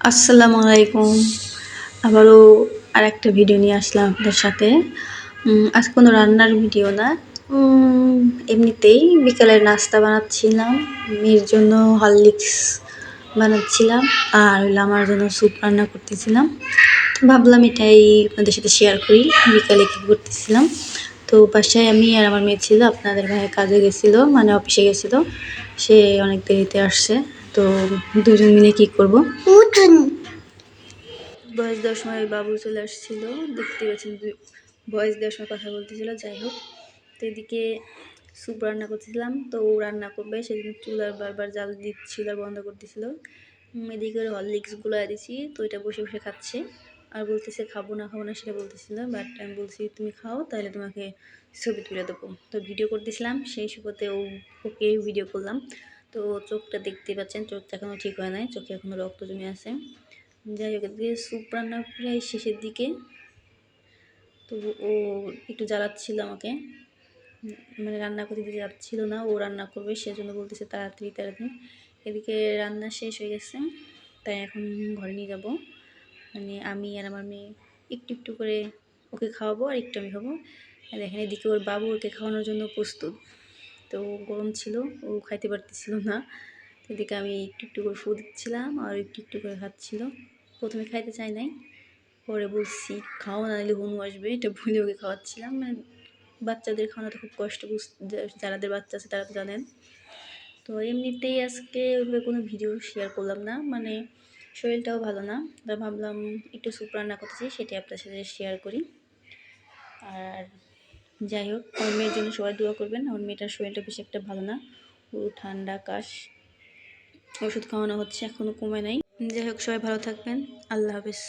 আসসালামু আলাইকুম। আবারও আরেকটা ভিডিও নিয়ে আসলাম আপনাদের সাথে। আজকে কোনো রান্নার ভিডিও না। উম এমনিতেই বিকালের নাস্তা বানাচ্ছিলাম। মেয়ের জন্য হরলিক্স বানাচ্ছিলাম। আর হইলো আমার জন্য স্যুপ রান্না করতেছিলাম। ভাবলাম এটাই আপনাদের সাথে শেয়ার করি। বিকালে কী করতেছিলাম। তো বাসায় আমি আর আমার মেয়ে ছিল। আপনাদের ভাই কাজে গেছিল, মানে অফিসে গেছিল। সে অনেক দেরিতে আসছে। তো দুজন মিলে কী করব? ভয়েস দেওয়ার সময় বাবু চলে আসছিল, দেখতে পাচ্ছেন ভয়েস দেওয়ার সময় কথা বলতেছিল। যাই হোক, তো এদিকে স্যুপ রান্না করতেছিলাম। তো ও রান্না করবে সেদিন চুলার বারবার জাল দিচ্ছিল আর বন্ধ করতেছিল। এদিকে হরলিক্সগুলো দিছি, তো এটা বসে বসে খাচ্ছে আর বলতেছে খাবো না সেটা বলতেছিল। বাট আমি বলছি তুমি খাও, তাহলে তোমাকে ছবি তুলে দেবো। তো ভিডিও করতেছিলাম, সেই সুবাদে ওকে ভিডিও করলাম। তো চোখটা দেখতে পাচ্ছেন, চোখটা এখনও ঠিক হয় নাই, চোখে এখনও রক্ত জমে আছে। যাই হোক, দিয়ে স্যুপ রান্না প্রায় শেষের দিকে। তো ও একটু জ্বালাচ্ছিল আমাকে, মানে রান্না করতে দিতে যাচ্ছিল না, ও রান্না করবে সেজন্য বলতেছে তাড়াতাড়ি তাড়াতাড়ি। এদিকে রান্না শেষ হয়ে গেছে, তাই এখন ঘরে নিয়ে যাব। মানে আমি আর আমার মেয়ে একটু একটু করে ওকে খাওয়াবো আর একটু আমি খাবো। আর দেখেন এদিকে ওর বাবু ওকে খাওয়ানোর জন্য প্রস্তুত। তো গরম ছিল, ও খাইতে পারতেছিল না। এদিকে আমি একটু একটু করে ফু দিচ্ছিলাম আর একটু একটু করে খাচ্ছিল। প্রথমে খাইতে চাই নাই, পরে বলছি খাও, না নিলে হুনু আসবে, এটা ভুলে ওকে খাওয়াচ্ছিলাম। মানে বাচ্চাদের খাওয়ানো তো খুব কষ্ট, যারাদের বাচ্চা আছে তারা তো জানেন। তো এমনিতেই আজকে ওইভাবে কোনো ভিডিও শেয়ার করলাম না, মানে শরীরটাও ভালো না, তাই ভাবলাম একটু স্যুপ রান্না করতেছি সেটাই আপনার সাথে শেয়ার করি। আর যাই হোক, আমার মেয়ের জন্য সবাই দোয়া করবেন। আমার মেয়েটার শরীরটা বেশি একটা ভালো না, ও ঠান্ডা কাশ, ওষুধ খাওয়ানো হচ্ছে, এখনও কমে নাই। যাই হোক, সবাই ভালো থাকবেন। আল্লাহ হাফেজ।